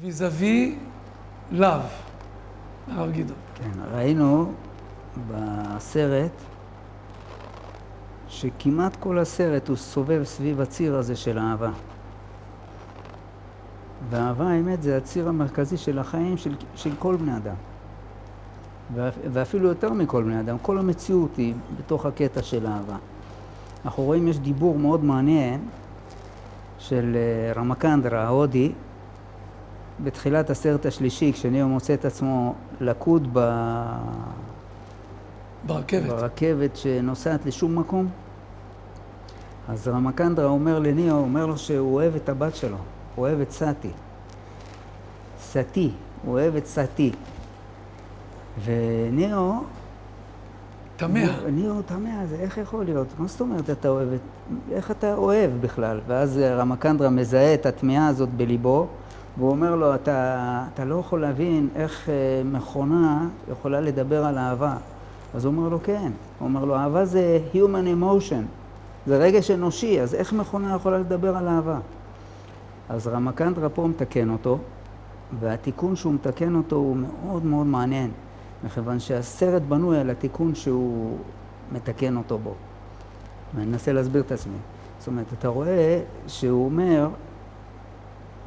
ויזבי לאו, הרב גדעון. כן, ראינו בסרט שכמעט כל הסרט הוא סובב סביב הציר הזה של אהבה. והאהבה, האמת, זה הציר המרכזי של החיים של כל בני אדם. ואפילו יותר מכל בני אדם, כל המציאות היא בתוך הקטע של אהבה. אנחנו רואים, יש דיבור מאוד מעניין של רמקנדרה, ההודי, בתחילת הסרט השלישי, כשניאו מוצא את עצמו לקוד ברכבת שנוסעת לשום מקום. אז רמקנדרה אומר לניאו, אומר לו שהוא אוהב את הבת שלו, הוא אוהב את סאטי, הוא אוהב את סאטי. וניאו תמה, זה איך יכול להיות? מה זאת אומרת אתה אוהב? איך אתה אוהב בכלל? ואז רמקנדרה מזהה את התמיהה הזאת בליבו, והוא אומר לו, אתה לא יכול להבין איך מכונה יכולה לדבר על אהבה. אז הוא אומר לו, כן. הוא אומר לו, אהבה זה human emotion, זה רגש אנושי, אז איך מכונה יכולה לדבר על אהבה? אז רמקנדרה פה מתקן אותו, והתיקון שהוא מתקן אותו הוא מאוד מאוד מעניין, מכיוון שהסרט בנוי על התיקון שהוא מתקן אותו בו. ואני אנסה להסביר את עצמי. זאת אומרת, אתה רואה שהוא אומר,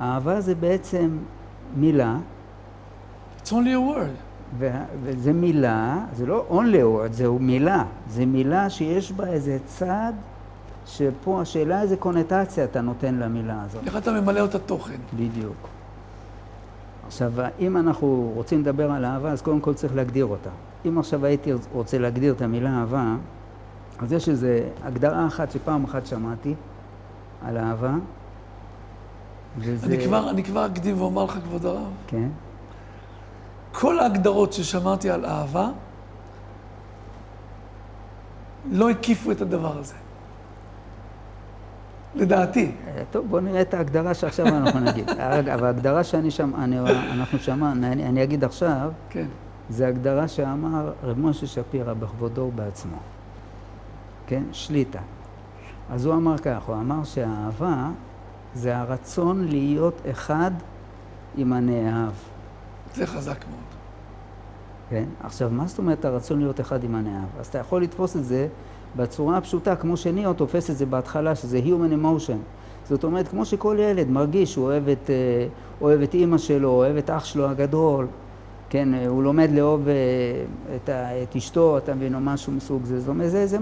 אהבה זה בעצם מילה. It's only a word. וזה מילה, זה לא only a word, זהו מילה. זה מילה שיש בה איזה צד, שפה השאלה איזה קונוטציה אתה נותן למילה הזאת. איך אתה ממלא אותה תוכן? בדיוק. עכשיו, אם אנחנו רוצים לדבר על אהבה, אז קודם כל צריך להגדיר אותה. אם עכשיו הייתי רוצה להגדיר את המילה אהבה, אז יש איזו הגדרה אחת שפעם אחת שמעתי על אהבה, וזה... אני כבר אקדים ואומר לך, כבוד הרב. כן. כל ההגדרות ששמעתי על אהבה, לא הקיפו את הדבר הזה. לדעתי. טוב, בוא נראה את ההגדרה שעכשיו אנחנו נגיד. אבל ההגדרה אנחנו שמענו, אני אגיד עכשיו, כן. זה הגדרה שאמר רב משה שפירא בכבודו ובעצמו. כן? שליטה. אז הוא אמר כך, הוא אמר שהאהבה זה הרצון להיות אחד עם הנאהב. זה חזק מאוד. כן? עכשיו, מה זאת אומרת הרצון להיות אחד עם הנאהב? אז אתה יכול לתפוס את זה בצורה הפשוטה, כמו שניאו תופס את זה בהתחלה, שזה human emotion. זאת אומרת, כמו שכל ילד מרגיש, הוא אוהב את אמא שלו, אוהב את אח שלו הגדול, כן, הוא לומד לאהוב את אשתו, אתה מבין, או משהו מסוג זה. זאת אומרת, זה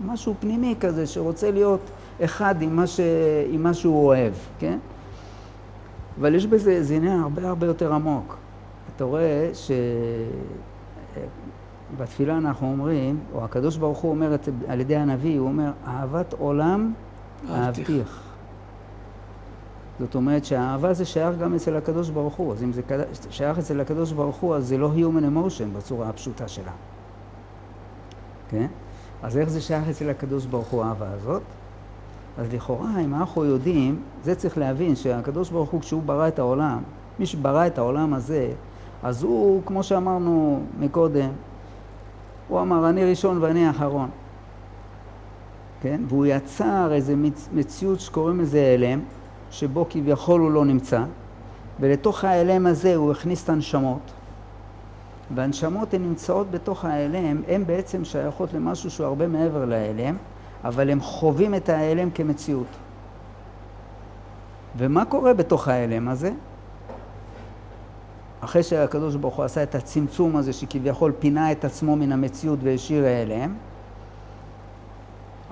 משהו פנימי כזה, שרוצה להיות אחד עם מה שהוא אוהב, כן? אבל יש בזה, זה עניין הרבה יותר עמוק. אתה רואה שבתפילה אנחנו אומרים, או הקדוש ברוך הוא אומר על ידי הנביא, הוא אומר, אהבת עולם אהבתיך. זאת אומרת שהאהבה זה שייך גם אצל הקדוש ברוך הוא. אז אם זה שייך אצל הקדוש ברוך הוא, אז זה לא human emotion בצורה הפשוטה שלה. כן? אז איך זה שייך אצל הקדוש ברוך הוא האהבה הזאת? אז לכאורה, אם אנחנו יודעים, זה צריך להבין שהקדוש ברוך הוא, כשהוא ברא את העולם, מי שברא את העולם הזה, אז הוא, כמו שאמרנו מקודם, הוא אמר, אני ראשון ואני האחרון. כן? והוא יצר איזו מציאות שקוראים לזה אלם, שבו כביכול הוא לא נמצא, ולתוך האלם הזה הוא הכניס את הנשמות, והנשמות הן נמצאות בתוך האלם, הן בעצם שייכות למשהו שהוא הרבה מעבר לאלם, אבל הם חווים את האלם כמציאות. ומה קורה בתוך האלם הזה? אחרי שהקדוש ברוך הוא עשה את הצמצום הזה שכביכול פינה את עצמו מן המציאות והשאיר האלם,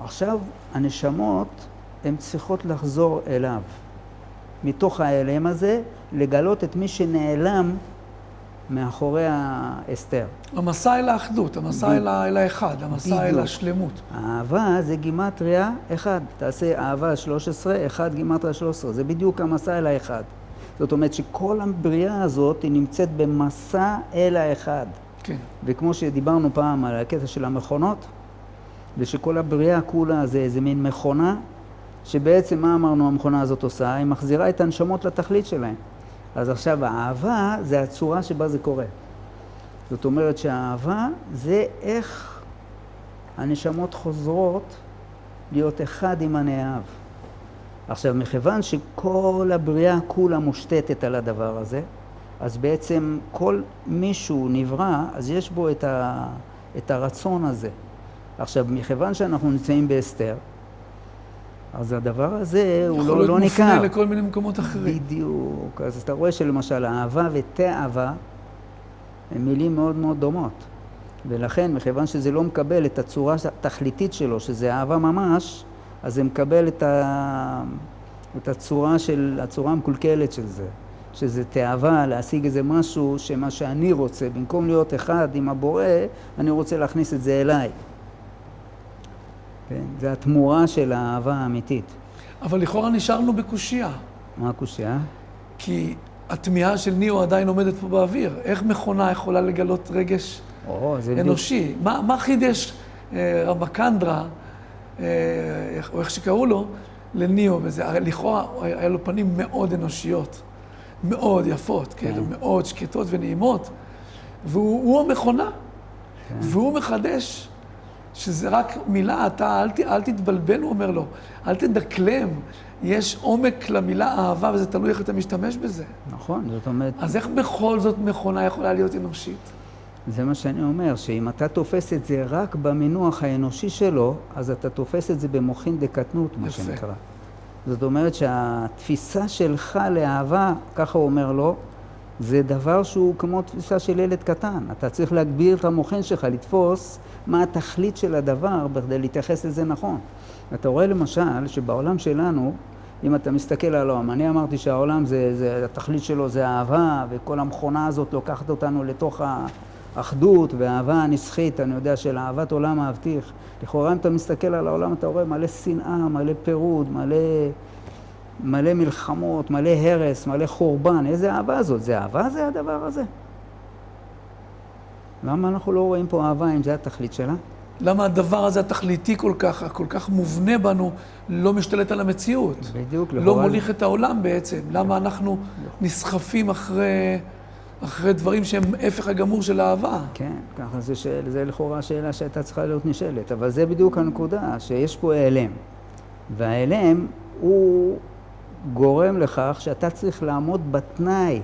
עכשיו הנשמות הן צריכות לחזור אליו. מתוך האלם הזה לגלות את מי שנעלם מאחורי האסתר. המסע אל האחדות, המסע אל האחד, המסע אל השלמות. האהבה זה גימטריה אחד. תעשה אהבה 13, אחד גימטריה 13. זה בדיוק המסע אל האחד. זאת אומרת שכל הבריאה הזאת היא נמצאת במסע אל האחד. כן. וכמו שדיברנו פעם על הקטע של המכונות, ושכל הבריאה כולה זה איזה מין מכונה, שבעצם מה אמרנו המכונה הזאת עושה? היא מחזירה את הנשמות לתכלית שלהם. אז עכשיו האהבה זה הצורה שבה זה קורה. זאת אומרת שהאהבה זה איך הנשמות חוזרות להיות אחד עם הנאהב. עכשיו, מכיוון שכל הבריאה כולה מושתתת על הדבר הזה, אז בעצם כל מישהו נברא, אז יש בו את הרצון הזה. עכשיו, מכיוון שאנחנו נמצאים באסתר, אז הדבר הזה הוא לא ניכר. יכול להיות מופנה לכל מיני מקומות אחרים. בדיוק. אז אתה רואה שלמשל, אהבה ותאווה הן מילים מאוד מאוד דומות. ולכן, מכיוון שזה לא מקבל את הצורה התכליתית שלו, שזה אהבה ממש, אז זה מקבל את הצורה המקולקלת של זה. שזה תאווה, להשיג איזה משהו שמה שאני רוצה, במקום להיות אחד עם הבורא, אני רוצה להכניס את זה אליי. כן? זה התמורה של האהבה האמיתית. אבל לכאורה נשארנו בקושיה. מה הקושיה? כי התמיהה של ניאו עדיין עומדת פה באוויר. איך מכונה יכולה לגלות רגש אנושי? מה חידש רמבקנדרה, או איך שקראו לו, לניאו בזה? הרי לכאורה היה לו פנים מאוד אנושיות, מאוד יפות, כאילו, מאוד שקטות ונעימות, והוא המכונה, והוא מחדש. שזה רק מילה, אתה אל תתבלבל, הוא אומר לו, אל תדקלם, יש עומק למילה אהבה וזה תלוי איך אתה משתמש בזה. נכון, זאת אומרת... אז איך בכל זאת מכונה יכולה להיות אנושית? זה מה שאני אומר, שאם אתה תופס את זה רק במינוח האנושי שלו, אז אתה תופס את זה במוחין דקטנות, מה שנקרא. זאת אומרת שהתפיסה שלך לאהבה, ככה הוא אומר לו, זה דבר שהוא כמו תפיסה של ילד קטן. אתה צריך להגביר את המוחין שלך, לתפוס מה התכלית של הדבר בכדי להתייחס לזה נכון. אתה רואה למשל שבעולם שלנו, אם אתה מסתכל על העולם, אני אמרתי שהעולם התכלית שלו זה אהבה, וכל המכונה הזאת לוקחת אותנו לתוך האחדות והאהבה הנצחית, אני יודע של אהבת עולם אהבתיך. לכאורה אם אתה מסתכל על העולם אתה רואה מלא שנאה, מלא פירוד, מלא מלחמות, מלא הרס, מלא חורבן. איזה אהבה זאת? זה אהבה זה הדבר הזה? למה אנחנו לא רואים פה אהבה אם זה התכלית שלה? למה הדבר הזה התכליתי כל כך מובנה בנו, לא משתלט על המציאות? בדיוק. לא מוליך את העולם בעצם. למה אנחנו נסחפים אחרי דברים שהם הפך הגמור של האהבה? כן, ככה זה לכאורה השאלה שהייתה צריכה להיות נשאלת. אבל זה בדיוק הנקודה, שיש פה העלם. והעלם הוא גורם לכך שאתה צריך לעמוד בתנאי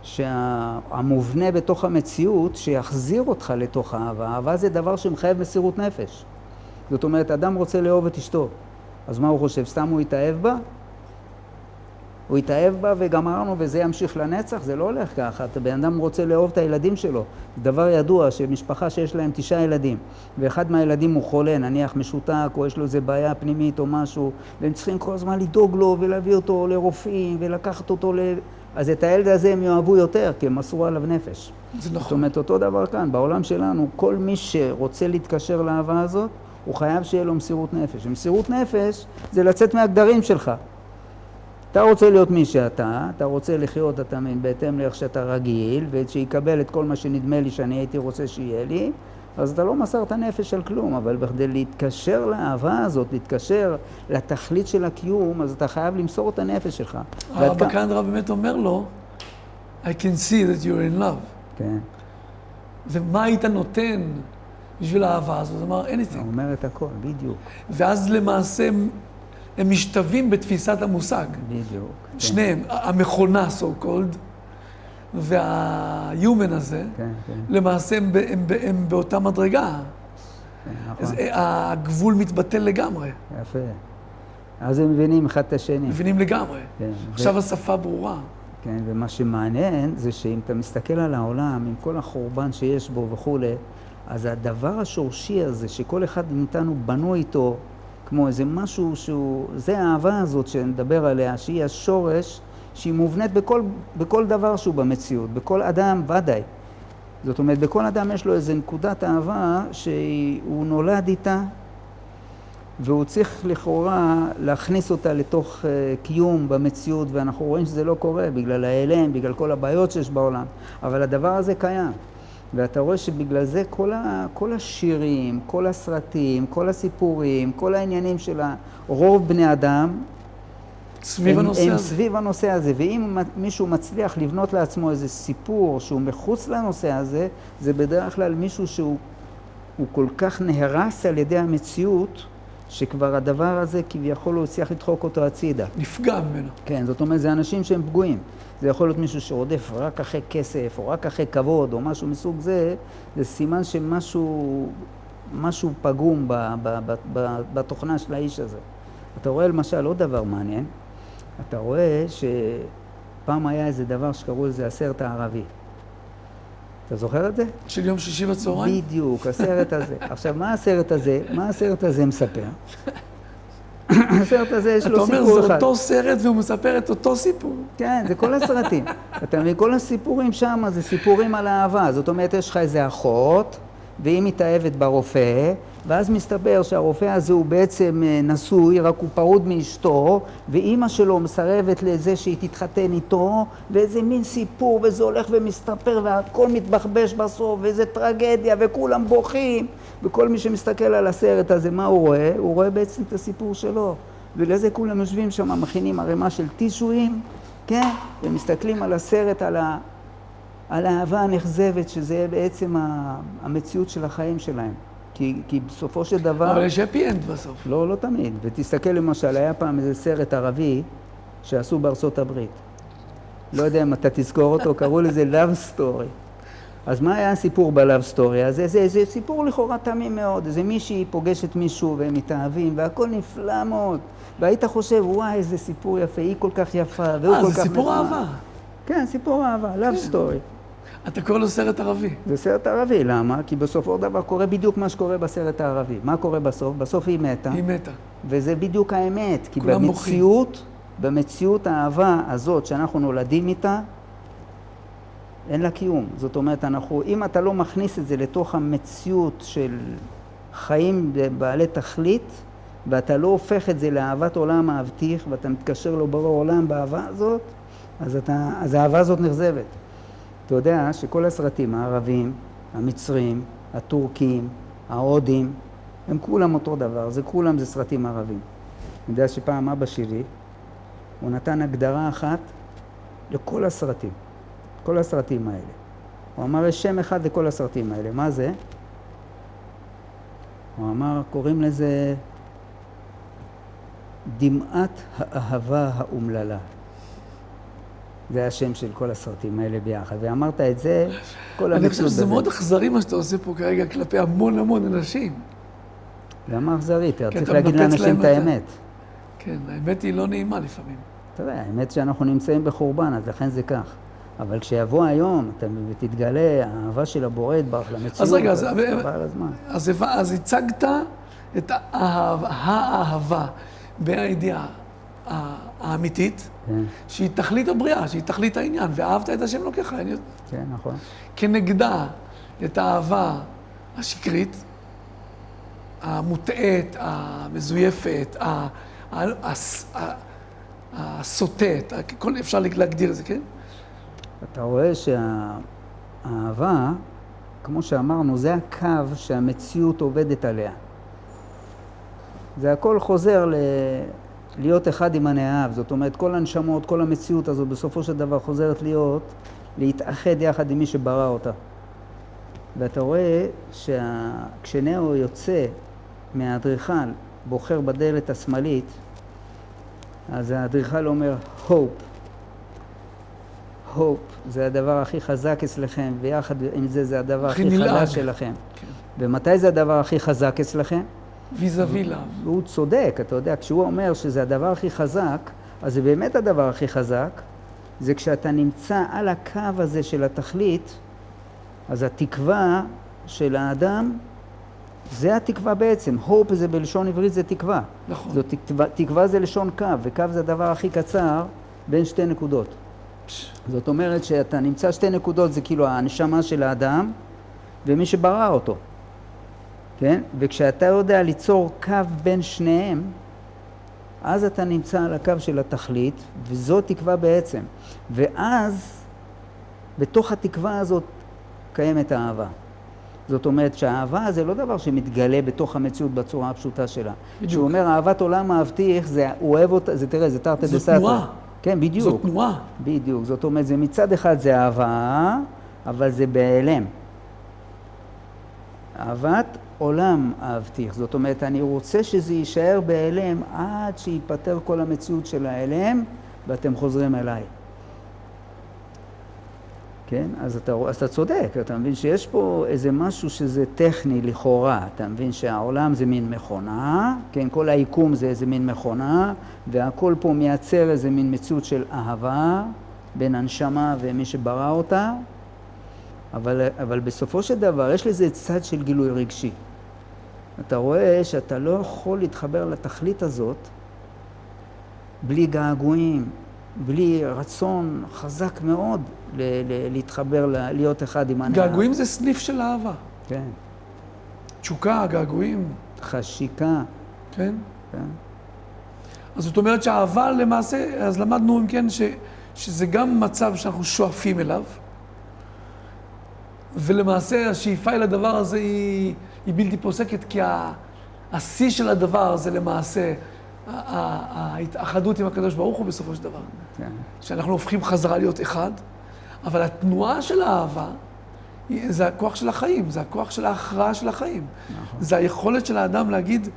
שהמובנה בתוך המציאות שיחזיר אותך לתוך האהבה. האהבה זה דבר שמחייב מסירות נפש. זאת אומרת, אדם רוצה לאהוב את אשתו. אז מה הוא חושב? סתם הוא יתאהב בה? הוא יתאהב בה וגמרנו וזה ימשיך לנצח? זה לא הולך ככה. בן אדם רוצה לאהוב את הילדים שלו. זה דבר ידוע שמשפחה שיש להם 9 ילדים, ואחד מהילדים הוא חולה, נניח משותק, או יש לו איזה בעיה פנימית או משהו, והם צריכים כל הזמן לדאוג לו ולהביא אותו לרופאים ולקחת אותו אז את הילד הזה הם יאהבו יותר, כי הם מסרו עליו נפש. זה נכון. זאת אומרת, אותו דבר כאן, בעולם שלנו, כל מי שרוצה להתקשר לאהבה הזאת, הוא חייב שיהיה לו מסירות נפש. מסירות נפש זה לצאת מהגדרים שלך. אתה רוצה להיות מי שאתה, אתה רוצה לחיות, אתה בהתאם לאיך שאתה רגיל, ושיקבל את כל מה שנדמה לי שאני הייתי רוצה שיהיה לי, אז אתה לא מסר את הנפש על כלום, אבל בכדי להתקשר לאהבה הזאת, להתקשר לתכלית של הקיום, אז אתה חייב למסור את הנפש שלך. רמבקנדרה באמת אומר לו, I can see that you're in love. כן. ומה היית נותן בשביל האהבה הזאת? זאת אומרת, anything. הוא אומר את הכל, בדיוק. ואז למעשה הם משתווים בתפיסת המושג. בדיוק. שניהם, המכונה, so called, והיומן הזה, כן. למעשה הם באותה מדרגה. נכון. הגבול מתבטל לגמרי. יפה. אז הם מבינים אחד את השני. מבינים לגמרי. כן. עכשיו השפה ברורה. כן, ומה שמעניין זה שאם אתה מסתכל על העולם, עם כל החורבן שיש בו וכו', אז הדבר השורשי הזה, שכל אחד מאיתנו בנו איתו, כמו איזה משהו שהוא, זה האהבה הזאת שנדבר עליה, שהיא השורש, שהיא מובנית בכל דבר שהוא במציאות, בכל אדם ודאי. זאת אומרת, בכל אדם יש לו איזו נקודת אהבה שהוא נולד איתה, והוא צריך לכאורה להכניס אותה לתוך קיום במציאות, ואנחנו רואים שזה לא קורה בגלל ההיעלם, בגלל כל הבעיות שיש בעולם, אבל הדבר הזה קיים. ואתה רואה שבגלל זה כל השירים, כל הסרטים, כל הסיפורים, כל העניינים של רוב בני אדם, הם סביב הנושא הזה. ואם מישהו מצליח לבנות לעצמו איזה סיפור שהוא מחוץ לנושא הזה, זה בדרך כלל מישהו שהוא כל כך נהרס על ידי המציאות, שכבר הדבר הזה כביכול הוא הצליח לדחוק אותו הצידה. נפגע ממנו. כן, זאת אומרת, זה אנשים שהם פגועים. זה יכול להיות מישהו שרודף רק אחרי כסף, או רק אחרי כבוד, או משהו מסוג זה, זה סימן משהו פגום בתוכנה של האיש הזה. אתה רואה למשל עוד דבר מעניין, אתה רואה שפעם היה איזה דבר שקראו לזה הסרט הערבי. אתה זוכר את זה? של יום שישי בצהריים? בדיוק, הסרט הזה. עכשיו, מה הסרט הזה מספר? הסרט הזה יש לו סיפור אחד. אתה אומר, זה אותו סרט והוא מספר את אותו סיפור. כן, זה כל הסרטים. אתה מבין, כל הסיפורים שם זה סיפורים על אהבה. זאת אומרת, יש לך איזה אחות, והיא מתאהבת ברופא, ואז מסתבר שהרופא הזה הוא בעצם נשוי, רק הוא פרוד מאשתו, ואימא שלו מסרבת לזה שהיא תתחתן איתו, ואיזה מין סיפור, וזה הולך ומסתפר, והכל מתבחבש בסוף, ואיזה טרגדיה, וכולם בוכים. וכל מי שמסתכל על הסרט הזה, מה הוא רואה? הוא רואה בעצם את הסיפור שלו. ולזה כולם יושבים שם, מכינים ערימה של טישואים, כן? ומסתכלים על הסרט, על האהבה הנחזבת, שזה בעצם המציאות של החיים שלהם. כי בסופו של דבר... אבל יש happy end בסוף. לא תמיד. ותסתכל למשל, היה פעם איזה סרט ערבי שעשו בארצות הברית. לא יודע אם אתה תזכור אותו, קראו לזה Love Story. אז מה היה הסיפור ב-Love Story? אז זה סיפור לכאורה תמים מאוד. איזה מישהי פוגשת מישהו והם מתאהבים, והכל נפלא מאוד. והיית חושב, וואי, איזה סיפור יפה, היא כל כך יפה, והוא כל כך... זה סיפור אהבה. כן, סיפור אהבה, Love Story. אתה קורא לו סרט ערבי. זה סרט ערבי, למה? כי בסופו דבר קורה בדיוק מה שקורה בסרט הערבי. מה קורה בסוף? בסוף היא מתה. היא מתה. וזה בדיוק האמת. כי במציאות האהבה הזאת שאנחנו נולדים איתה, אין לה קיום. זאת אומרת, אם אתה לא מכניס את זה לתוך המציאות של חיים בעלי תכלית, ואתה לא הופך את זה לאהבת עולם מבטיח, ואתה מתקשר לו ברור עולם באהבה הזאת, אז האהבה הזאת נכזבת. אתה יודע שכל הסרטים הערבים, המצרים, הטורקים, ההודים, הם כולם אותו דבר, כולם זה סרטים ערבים. אני יודע שפעם אבא שלי, הוא נתן הגדרה אחת לכל הסרטים, כל הסרטים האלה. הוא אמר, יש שם אחד לכל הסרטים האלה. מה זה? הוא אמר, קוראים לזה דמעת האהבה האומללה. זה השם של כל הסרטים האלה ביחד. ואמרת את זה, כל אני חושב שזה מאוד אכזרי מה שאתה עושה פה כרגע כלפי המון אנשים. למה אכזרי? אתה צריך להגיד לאנשים את האמת. כן, האמת היא לא נעימה לפעמים. אתה יודע, האמת שאנחנו נמצאים בחורבן, אז לכן זה כך. אבל כשיבוא היום, ותתגלה האהבה של הבורא יתברך למציאות, אז רגע, אז הצגת את האהבה בידיעה האמיתית, שהיא תכלית הבריאה, שהיא תכלית העניין, ואהבת את השם לוקח. כן, נכון. כנגדה את האהבה השקרית, המוטעת, המזויפת, הסוטט, אפשר להגדיר את זה, כן? אתה רואה שהאהבה, כמו שאמרנו, זה הקו שהמציאות עובדת עליה. זה הכל חוזר להיות אחד עם הנאהב. זאת אומרת, כל הנשמות, כל המציאות הזו בסופו של דבר חוזרת להתאחד יחד עם מי שברא אותה. ואתה רואה כשנאו יוצא מהאדריכל, בוחר בדלת השמאלית, אז האדריכל אומר, hope. hope זה הדבר הכי חזק אצלכם, ויחד עם זה הדבר הכי חלש שלכם. כן. ומתי זה הדבר הכי חזק אצלכם? ויזאבי. הוא צודק, אתה יודע, כשהוא אומר שזה הדבר הכי חזק, אז זה באמת הדבר הכי חזק, זה כשאתה נמצא על הקו הזה של התכלית, אז התקווה של האדם, זה התקווה בעצם. hope זה בלשון עברית זה תקווה. נכון. תקווה זה לשון קו, וקו זה הדבר הכי קצר בין שתי נקודות. זאת אומרת שאתה נמצא שתי נקודות, זה כאילו הנשמה של האדם, ומי שברא אותו. כן? וכשאתה יודע ליצור קו בין שניהם, אז אתה נמצא על הקו של התכלית, וזו תקווה בעצם. ואז, בתוך התקווה הזאת, קיימת האהבה. זאת אומרת שהאהבה זה לא דבר שמתגלה בתוך המציאות בצורה הפשוטה שלה. כשהוא אומר, אהבת עולם מבטיח, הוא אוהב אותה, זה תראה, זה תרתי דסתרי. זו תנועה. כן, בדיוק. זו תנועה. בדיוק. זאת אומרת, זה מצד אחד זה אהבה, אבל זה בהיעלם. אהבת עולם אהבתיך. זאת אומרת, אני רוצה שזה יישאר בהיעלם עד שיפטר כל המציאות של ההיעלם, ואתם חוזרים אליי. כן? אז אתה צודק, אתה מבין שיש פה איזה משהו שזה טכני לכאורה, אתה מבין שהעולם זה מין מכונה, כן? כל היקום זה איזה מין מכונה, והכל פה מייצר איזה מין מציאות של אהבה בין הנשמה ומי שברא אותה, אבל בסופו של דבר יש לזה צד של גילוי רגשי. אתה רואה שאתה לא יכול להתחבר לתכלית הזאת בלי געגועים, בלי רצון חזק מאוד להתחבר, להיות אחד עם הנאה. געגועים זה סניף של אהבה. כן. תשוקה, געגועים. חשיקה. כן? כן. אז זאת אומרת שהאהבה למעשה, אז למדנו אם כן שזה גם מצב שאנחנו שואפים אליו, ולמעשה השאיפה אל הדבר הזה היא בלתי פוסקת, כי השיא של הדבר הזה למעשה, ההתאחדות עם הקדוש ברוך הוא בסופו של דבר. כן. שאנחנו הופכים חזרה להיות אחד, אבל התנועה של האהבה, זה הכוח של החיים, זה הכוח של ההכרעה של החיים. נכון. זה היכולת של האדם להגיד...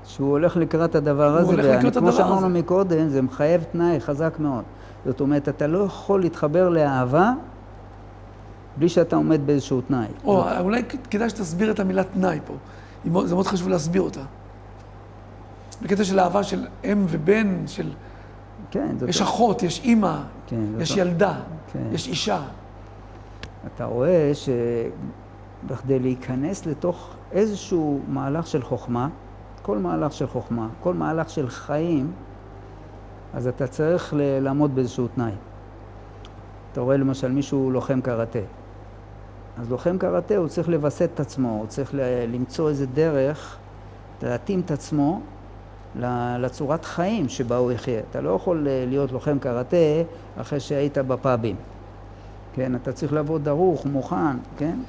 שהוא הולך לקראת הדבר הזה, וכמו שאמרנו מקודם, זה מחייב תנאי חזק מאוד. זאת אומרת, אתה לא יכול להתחבר לאהבה בלי שאתה עומד באיזשהו תנאי. אולי כדאי שתסביר את המילה תנאי פה. זה מאוד חשוב להסביר אותה. בקטע של אהבה של אם ובן, של... כן, יש אחות, יש אימא, כן, יש ילדה, כן. יש אישה. אתה רואה שבכדי להיכנס לתוך איזשהו מהלך של חוכמה, כל מהלך של חוכמה, כל מהלך של חיים, אז אתה צריך לעמוד באיזשהו תנאי. אתה רואה למשל מישהו לוחם קראטה. אז לוחם קראטה הוא צריך לבסט את עצמו, הוא צריך למצוא איזה דרך, להתאים את עצמו לצורת חיים שבה הוא יחיה. אתה לא יכול להיות לוחם קראטה אחרי שהיית בפאבים. כן, אתה צריך לבוא דרוך, מוכן, כן?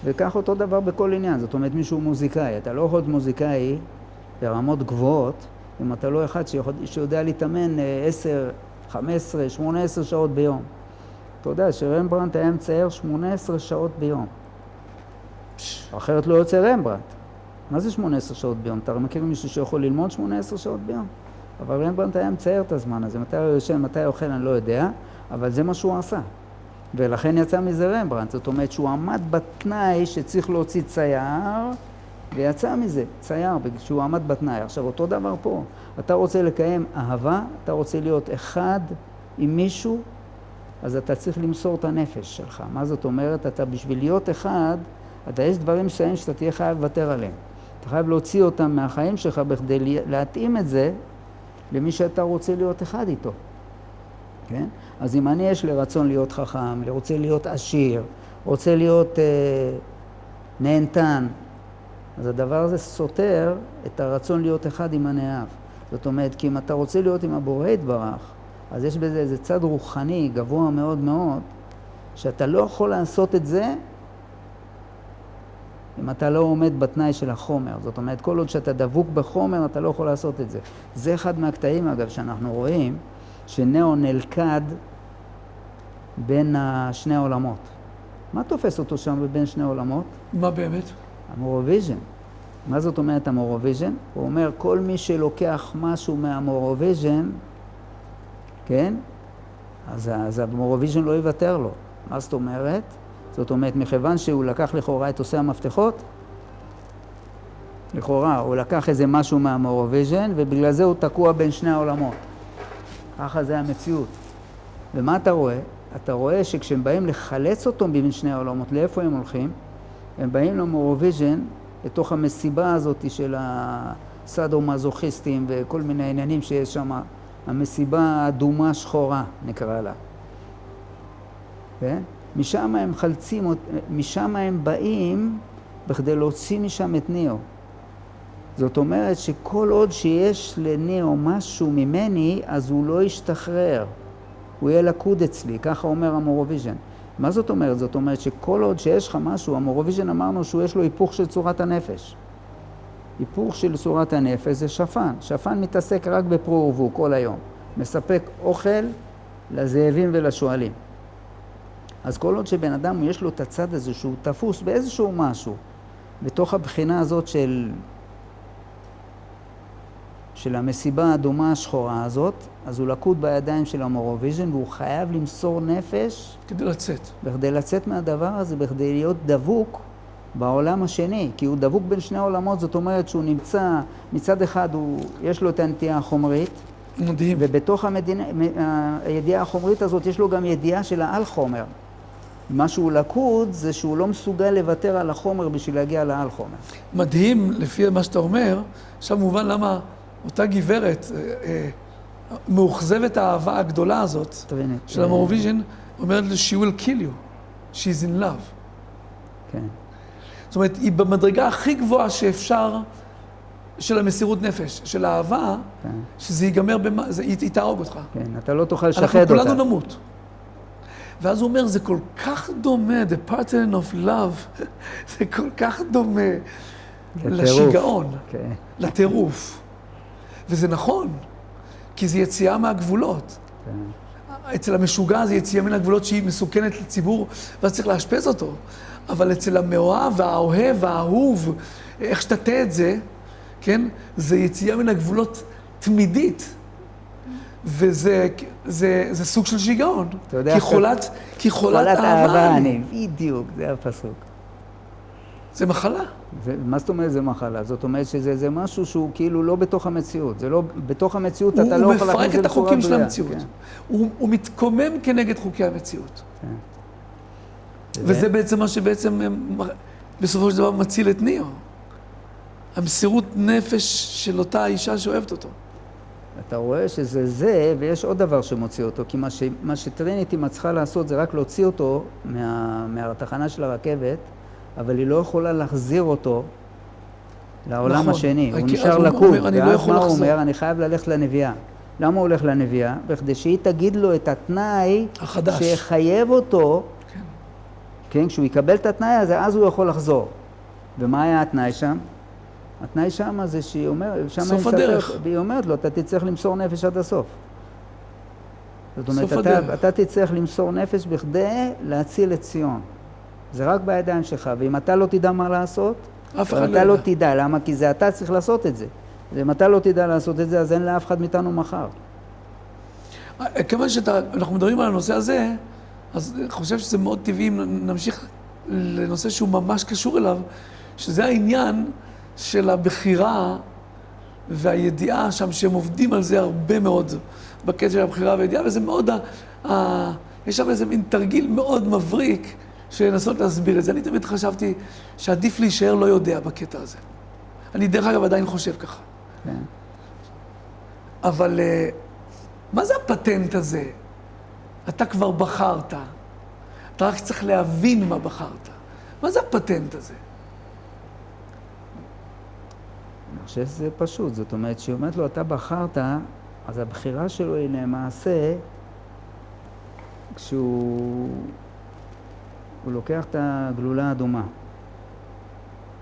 וכך אותו דבר בכל עניין. זאת אומרת, מישהו מוזיקאי. אתה לא יכול להיות מוזיקאי ברמות גבוהות, אם אתה לא אחד שיודע להתאמן 10, 15, 18 שעות ביום. אתה יודע שרמברנט היה מצייר 18 שעות ביום. אחרת לא יוצא רמברנט. מה זה 18 שעות ביום? אתה מכיר מישהו שיכול ללמוד 18 שעות ביום? אבל רמברנט היה מצייר את הזמן הזה. מתי הוא יושן, מתי הוא אוכל, אני לא יודע, אבל זה מה שהוא עשה. ולכן יצא מזה רמברנט. זאת אומרת שהוא עמד בתנאי שצריך להוציא צייר, ויצא מזה צייר, שהוא עמד בתנאי. עכשיו, אותו דבר פה. אתה רוצה לקיים אהבה, אתה רוצה להיות אחד עם מישהו, אז אתה צריך למסור את הנפש שלך. מה זאת אומרת? אתה בשביל להיות אחד, יש דברים מסוימים שאתה תהיה חייב לוותר עליהם. אתה חייב להוציא אותם מהחיים שלך בכדי להתאים את זה למי שאתה רוצה להיות אחד איתו. כן? אז אם אני יש לי רצון להיות חכם, רוצה להיות עשיר, רוצה להיות נהנתן, אז הדבר הזה סותר את הרצון להיות אחד עם הנאהב. זאת אומרת, כי אם אתה רוצה להיות עם הבורא יתברך, אז יש בזה איזה צד רוחני גבוה מאוד מאוד, שאתה לא יכול לעשות את זה אם אתה לא עומד בתנאי של החומר. זאת אומרת, כל עוד שאתה דבוק בחומר, אתה לא יכול לעשות את זה. זה אחד מהקטעים, אגב, שאנחנו רואים, שנאו נלכד בין שני העולמות. מה תופס אותו שם בין שני העולמות? מה באמת? המורוויז'ן. מה זאת אומרת המורוויז'ן? הוא אומר, כל מי שלוקח משהו מהמורוויז'ן, כן? אז המורוויז'ן לא יוותר לו. מה זאת אומרת? זאת אומרת, מכיוון שהוא לקח לכאורה את עושה המפתחות, לכאורה הוא לקח איזה משהו מהמורוויז'ן, ובגלל זה הוא תקוע בין שני העולמות. ככה זה המציאות. ומה אתה רואה? אתה רואה שכשהם באים לחלץ אותו בין שני העולמות, לאיפה הם הולכים? הם באים למורוויז'ן, לתוך המסיבה הזאת של הסאדו-מזוכיסטים וכל מיני עניינים שיש שם, המסיבה האדומה שחורה נקרא לה. כן? משם הם חלצים, משם הם באים בכדי להוציא משם את ניאו. זאת אומרת שכל עוד שיש לניאו משהו ממני, אז הוא לא ישתחרר. הוא יהיה לקוד אצלי, ככה אומר המורוויז'ן. מה זאת אומרת? זאת אומרת שכל עוד שיש לך משהו, המורוויז'ן אמרנו שהוא יש לו היפוך של צורת הנפש. היפוך של צורת הנפש זה שפן. שפן מתעסק רק בפרו ורבו כל היום. מספק אוכל לזאבים ולשואלים. אז כל עוד שבן אדם יש לו את הצד הזה שהוא תפוס באיזשהו משהו, בתוך הבחינה הזאת של המסיבה האדומה השחורה הזאת, אז הוא לקוד בידיים של המורוויז'ן, והוא חייב למסור נפש כדי לצאת. בכדי לצאת מהדבר הזה, בכדי להיות דבוק בעולם השני, כי הוא דבוק בין שני עולמות, זאת אומרת שהוא נמצא, מצד אחד יש לו את הנטייה החומרית, מדהים. ובתוך הידיעה החומרית הזאת יש לו גם ידיעה של העל חומר. מה שהוא לקוד זה שהוא לא מסוגל לוותר על החומר בשביל להגיע לעל חומר. מדהים, לפי מה שאתה אומר, עכשיו מובן למה אותה גברת מאוכזבת האהבה הגדולה הזאת של המורוויז'ן, אומרת לה, she will kill you, she's in love. כן. זאת אומרת, היא במדרגה הכי גבוהה שאפשר של המסירות נפש, של האהבה, כן. שזה ייגמר, היא תהרוג אותך. כן, אתה לא תוכל לשחד אותה. אנחנו כולנו נמות. ואז הוא אומר, זה כל כך דומה, the pattern of love, זה כל כך דומה לשיגעון, כן. לטירוף. וזה נכון, כי זה יציאה מהגבולות. כן. אצל המשוגע זה יציאה מן הגבולות שהיא מסוכנת לציבור, ואז צריך להשפז אותו. אבל אצל המאוהב והאוהב והאהוב, איך שתתה את זה, כן? זה יציאה מן הגבולות תמידית. וזה סוג של שיגעון. כי חולת אהבה אני. בדיוק, זה הפסוק. זה מחלה. מה זאת אומרת זה מחלה? זאת אומרת שזה משהו שהוא כאילו לא בתוך המציאות. זה לא, בתוך המציאות אתה לא יכול להכניס את זה לצורה בריאה. הוא מפרק את החוקים של המציאות. הוא מתקומם כנגד חוקי המציאות. וזה בעצם מה שבעצם בסופו של דבר מציל את ניאו. המסירות נפש של אותה אישה שאוהבת אותו. אתה רואה שזה זה, ויש עוד דבר שמוציא אותו, כי מה שטריניטי מצליחה לעשות זה רק להוציא אותו מהתחנה של הרכבת, אבל היא לא יכולה להחזיר אותו לעולם נכון. השני. הוא נשאר לקום. ואז מה הוא אומר? אני חייב ללכת לנביאה. למה הוא הולך לנביאה? בכדי שהיא תגיד לו את התנאי החדש. שיחייב אותו, כן, כשהוא יקבל את התנאי הזה, אז הוא יכול לחזור. ומה היה התנאי שם? התנאי שם זה שהיא אומרת, סוף הדרך. והיא אומרת לו, אתה תצטרך למסור נפש עד הסוף. זאת אומרת, אתה תצטרך למסור נפש בכדי להציל את ציון. זה רק בידיים שלך, ואם אתה לא תדע מה לעשות, אתה לא תדע, למה? כי זה אתה צריך לעשות את זה. ואם אתה לא תדע לעשות את זה, אז אין לאף אחד מאיתנו מחר. כיוון שאנחנו מדברים על הנושא הזה, אז אני חושב שזה מאוד טבעי אם נמשיך לנושא שהוא ממש קשור אליו, שזה העניין של הבחירה והידיעה שם, שהם עובדים על זה הרבה מאוד בקטע של הבחירה והידיעה, וזה מאוד, יש שם איזה מין תרגיל מאוד מבריק של לנסות להסביר את זה. אני תמיד חשבתי שעדיף להישאר לא יודע בקטע הזה. אני דרך אגב עדיין חושב ככה. כן. אבל מה זה הפטנט הזה? אתה כבר בחרת, אתה רק צריך להבין מה בחרת. מה זה הפטנט הזה? אני חושב שזה פשוט, זאת אומרת, שהיא אומרת לו, אתה בחרת, אז הבחירה שלו היא למעשה, כשהוא לוקח את הגלולה האדומה.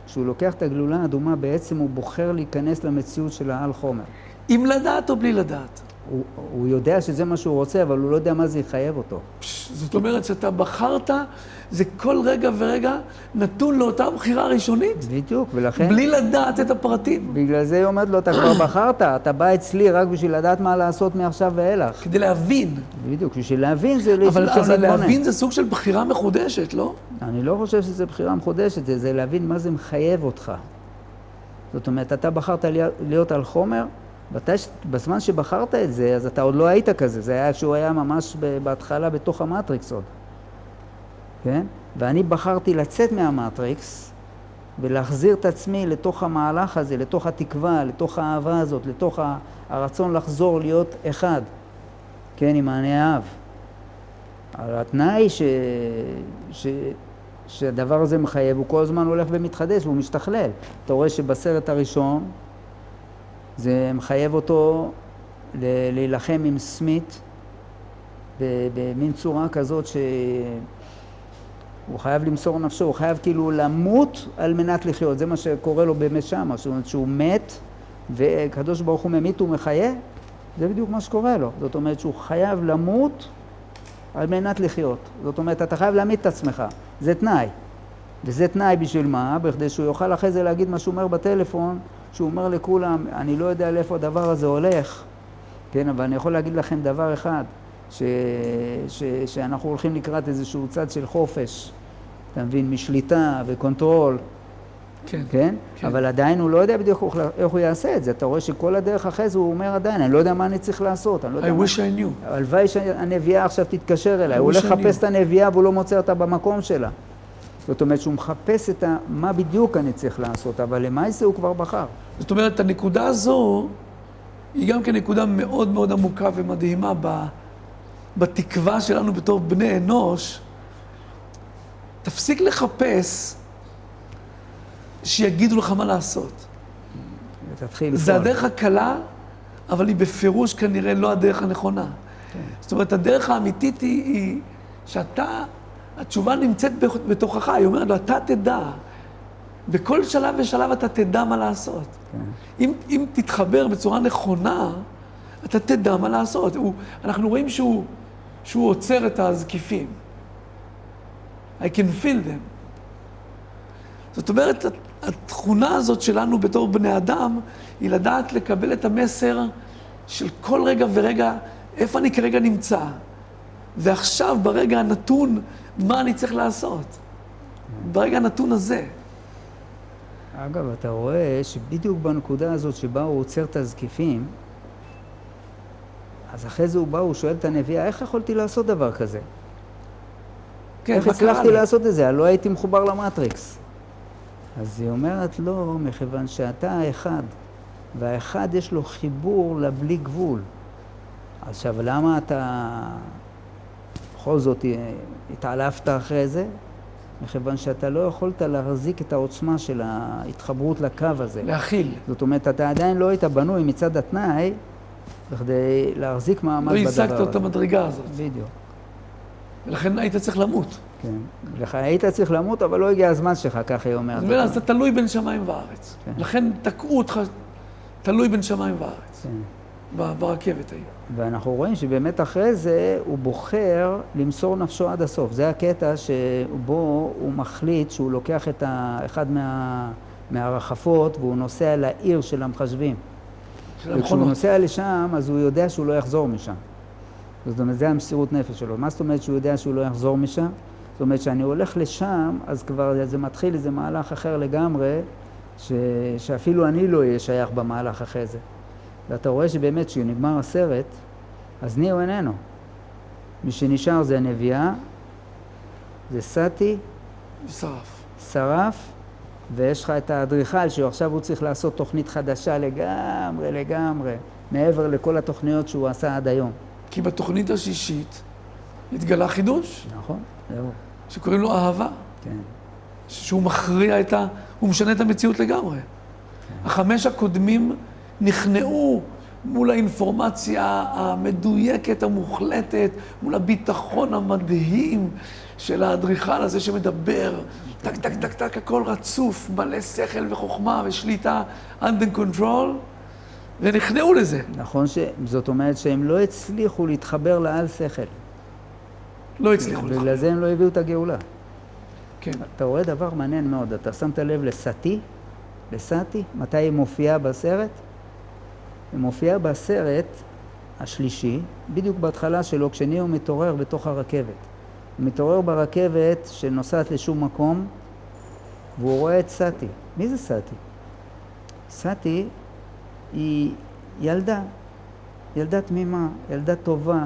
כשהוא לוקח את הגלולה האדומה, בעצם הוא בוחר להיכנס למציאות של העל חומר. עם לדעת או בלי לדעת? הוא יודע שזה מה שהוא רוצה, אבל הוא לא יודע מה זה יחייב אותו. זאת אומרת שאתה בחרת, זה כל רגע ורגע נתון לאותה בחירה ראשונית? בדיוק, ולכן... בלי לדעת את הפרטים. בגלל זה היא אומרת לו, אתה כבר בחרת, אתה בא אצלי רק בשביל לדעת מה לעשות מעכשיו ואילך. כדי להבין. בדיוק, בשביל להבין זה אבל להבין זה סוג של בחירה מחודשת, לא? אני לא חושב שזה בחירה מחודשת, זה להבין מה זה מחייב אותך. זאת אומרת, אתה בחרת להיות על חומר, בזמן שבחרת את זה, אז אתה עוד לא היית כזה, זה היה שהוא היה ממש בהתחלה בתוך המטריקס עוד. כן? ואני בחרתי לצאת מהמטריקס ולהחזיר את עצמי לתוך המהלך הזה, לתוך התקווה, לתוך האהבה הזאת, לתוך הרצון לחזור להיות אחד, כן, עם אני אהב. התנאי שהדבר הזה מחייב, הוא כל הזמן הולך ומתחדש, והוא משתכלל. אתה רואה שבסרט הראשון, זה מחייב אותו להילחם עם סמית במין צורה כזאת שהוא חייב למסור נפשו, הוא חייב כאילו למות על מנת לחיות. זה מה שקורה לו באמת שם, זאת אומרת שהוא מת וקדוש ברוך הוא ממית ומחיה, זה בדיוק מה שקורה לו. זאת אומרת שהוא חייב למות על מנת לחיות. זאת אומרת, אתה חייב להעמיד את עצמך. זה תנאי. וזה תנאי בשביל מה? בכדי שהוא יוכל אחרי זה להגיד מה שהוא אומר בטלפון, שהוא אומר לכולם, אני לא יודע לאיפה הדבר הזה הולך, כן, אבל אני יכול להגיד לכם דבר אחד, שאנחנו הולכים לקראת איזשהו צד של חופש, אתה מבין, משליטה וקונטרול, כן, כן? כן. אבל עדיין הוא לא יודע בדיוק איך הוא יעשה את זה. אתה רואה שכל הדרך אחרי זה הוא אומר עדיין, אני לא יודע מה אני צריך לעשות. אני לא יודע I wish I knew. הלוואי שהנביאה עכשיו תתקשר אליי. הוא הולך לחפש את הנביאה והוא לא מוצא אותה במקום שלה. זאת אומרת שהוא מחפש מה בדיוק אני צריך לעשות, אבל למעשה הוא כבר בחר. זאת אומרת, הנקודה הזו היא גם כן נקודה מאוד מאוד עמוקה ומדהימה בתקווה שלנו בתור בני אנוש. תפסיק לחפש שיגידו לך מה לעשות. זה הדרך הקלה, אבל היא בפירוש כנראה לא הדרך הנכונה. זאת אומרת, הדרך האמיתית היא שאתה, התשובה נמצאת בתוכך, היא אומרת לו, אתה תדע, בכל שלב ושלב אתה תדע מה לעשות. אם תתחבר בצורה נכונה, אתה תדע מה לעשות. אנחנו רואים שהוא עוצר את הזקיפים. I can feel them. זאת אומרת, התכונה הזאת שלנו בתור בני אדם, היא לדעת לקבל את המסר של כל רגע ורגע, איפה אני כרגע נמצא. ועכשיו, ברגע הנתון, מה אני צריך לעשות. ברגע הנתון הזה. אגב, אתה רואה שבדיוק בנקודה הזאת שבה הוא עוצר את הזקיפים, אז אחרי זה הוא שואל את הנביאה, איך יכולתי לעשות דבר כזה? כן, איך הצלחתי לעשות את זה? לא הייתי מחובר למטריקס. אז היא אומרת לא, מכיוון שאתה האחד, והאחד יש לו חיבור לבלי גבול. עכשיו, למה אתה בכל זאת התעלפת אחרי זה? מכיוון שאתה לא יכולת להחזיק את העוצמה של ההתחברות לקו הזה. להכיל. זאת אומרת, אתה עדיין לא היית בנוי מצד התנאי, בכדי להחזיק מעמד בדבר הזה. לא השגת את המדרגה הזאת. בדיוק. ולכן היית צריך למות. כן. היית צריך למות, אבל לא הגיע הזמן שלך, ככה היא אומרת. אז אתה תלוי בין שמיים וארץ. כן. לכן תקעו אותך, תלוי בין שמיים וארץ. כן. ברכבת ההיא. ואנחנו רואים שבאמת אחרי זה הוא בוחר למסור נפשו עד הסוף. זה הקטע שבו הוא מחליט שהוא לוקח את אחד מהרחפות והוא נוסע לעיר של המחשבים. וכשהוא נוסע לשם, אז הוא יודע שהוא לא יחזור משם. זאת אומרת, זה המסירות נפש שלו. מה זאת אומרת שהוא יודע שהוא לא יחזור משם? זאת אומרת, שאני הולך לשם, אז כבר זה מתחיל איזה מהלך אחר לגמרי, שאפילו אני לא אהיה שייך במהלך אחרי זה. ואתה רואה שבאמת כשנגמר הסרט, אז ניאו איננו. מי שנשאר זה הנביאה, זה סאטי, שרף, ויש לך את האדריכל שעכשיו הוא צריך לעשות תוכנית חדשה לגמרי, מעבר לכל התוכניות שהוא עשה עד היום. כי בתוכנית השישית התגלה חידוש. נכון, זהו. שקוראים לו אהבה. כן. שהוא מכריע הוא משנה את המציאות לגמרי. כן. 5 הקודמים נכנעו מול האינפורמציה המדויקת, המוחלטת, מול הביטחון המדהים של האדריכל הזה שמדבר, טק, טק, טק, טק, הכל רצוף, מלא שכל וחוכמה ושליטה, under control, ונכנעו לזה. נכון, זאת אומרת שהם לא הצליחו להתחבר לעל שכל. לא הצליחו להתחבר. בגלל זה הם לא הביאו את הגאולה. כן. אתה רואה דבר מעניין מאוד, אתה שמת לב לסאטי, מתי היא מופיעה בסרט? היא מופיעה בסרט השלישי, בדיוק בהתחלה שלו, כשניאו מתעורר בתוך הרכבת. הוא מתעורר ברכבת שנוסעת לשום מקום, והוא רואה את סאטי. מי זה סאטי? סאטי היא ילדה תמימה, ילדה טובה,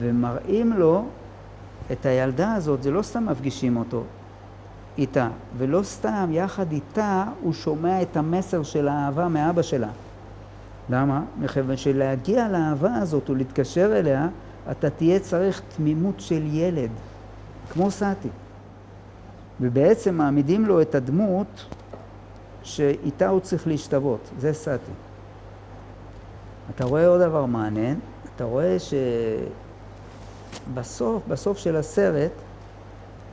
ומראים לו את הילדה הזאת, זה לא סתם מפגישים אותו איתה, ולא סתם יחד איתה הוא שומע את המסר של האהבה מאבא שלה. למה? מכיוון שלהגיע לאהבה הזאת ולהתקשר אליה, אתה תהיה צריך תמימות של ילד, כמו סאטי. ובעצם מעמידים לו את הדמות שאיתה הוא צריך להשתוות, זה סאטי. אתה רואה עוד דבר מעניין, אתה רואה בסוף של הסרט,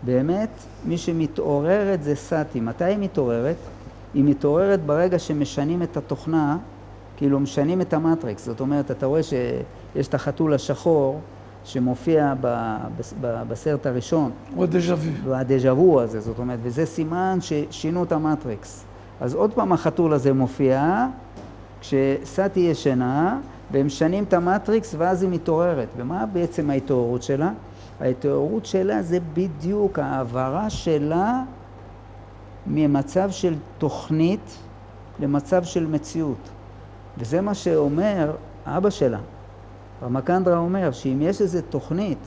באמת מי שמתעוררת זה סאטי. מתי היא מתעוררת? היא מתעוררת ברגע שמשנים את התוכנה, כאילו משנים את המטריקס. זאת אומרת, אתה רואה שיש את החתול השחור שמופיע בסרט הראשון. הוא הדז'ה וו. הדז'ה וו הזה, זאת אומרת, וזה סימן ששינו את המטריקס. אז עוד פעם החתול הזה מופיע, כשסאטי ישנה, והם שנים את המטריקס ואז היא מתעוררת. ומה בעצם ההתעוררות שלה? ההתעוררות שלה זה בדיוק העברה שלה ממצב של תוכנית למצב של מציאות. וזה מה שאומר אבא שלה. רמקנדרה אומר שאם יש איזו תוכנית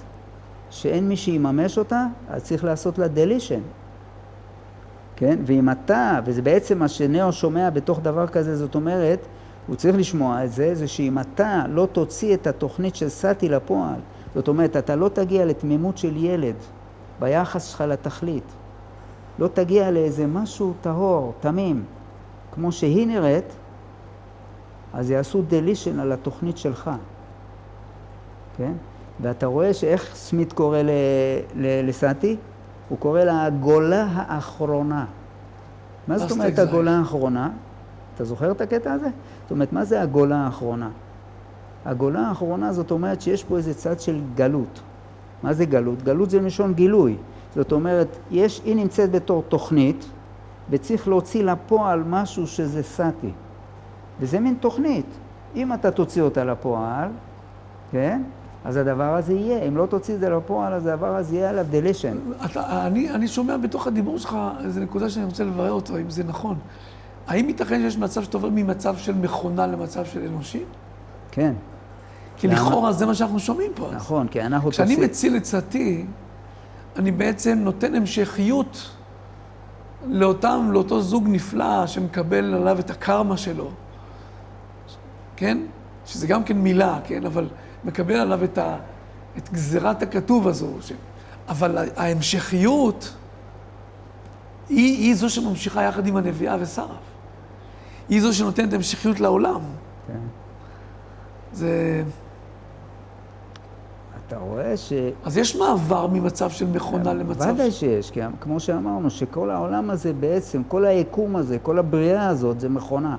שאין מי שיממש אותה, אז צריך לעשות לה דלישן. כן? ואם אתה, וזה בעצם מה שנאו שומע בתוך דבר כזה, זאת אומרת, הוא צריך לשמוע את זה, זה שאם אתה לא תוציא את התוכנית של סאטי לפועל, זאת אומרת, אתה לא תגיע לתמימות של ילד ביחס שלך לתכלית. לא תגיע לאיזה משהו טהור, תמים, כמו שהיא נראית, אז יעשו דלישן על התוכנית שלך. כן? ואתה רואה שאיך סמית קורא לסאטי? הוא קורא לה הגולה האחרונה. מה זאת אומרת הגולה האחרונה? אתה זוכר את הקטע הזה? זאת אומרת, מה זה הגולה האחרונה? הגולה האחרונה זאת אומרת שיש פה איזה צד של גלות. מה זה גלות? גלות זה מלשון גילוי. זאת אומרת, היא נמצאת בתור תוכנית, וצריך להוציא לפועל משהו שזה סאטי. וזה מין תוכנית. אם אתה תוציא אותה לפועל, כן? אז הדבר הזה יהיה. אם לא תוציא את זה לפועל, אז הדבר הזה יהיה עליו דלישן. אני שומע בתוך הדיבור שלך איזו נקודה שאני רוצה לברר אותו, אם זה נכון. האם ייתכן שיש מצב שאתה עובר ממצב של מכונה למצב של אנושי? כן. כי לכאורה זה מה שאנחנו שומעים פה. נכון, כי אנחנו... כשאני מציל את סאטי, אני בעצם נותן המשכיות לאותו זוג נפלא שמקבל עליו את הקרמה שלו. כן? שזה גם כן מילה, כן? אבל מקבל עליו את גזירת הכתוב הזו. אבל ההמשכיות היא זו שממשיכה יחד עם הנביאה ושרף. היא זו שנותנת המשכיות לעולם. כן. זה... אתה רואה ש... אז יש מעבר ממצב של מכונה למצב... ודאי שיש, כי כמו שאמרנו, שכל העולם הזה בעצם, כל היקום הזה, כל הבריאה הזאת זה מכונה.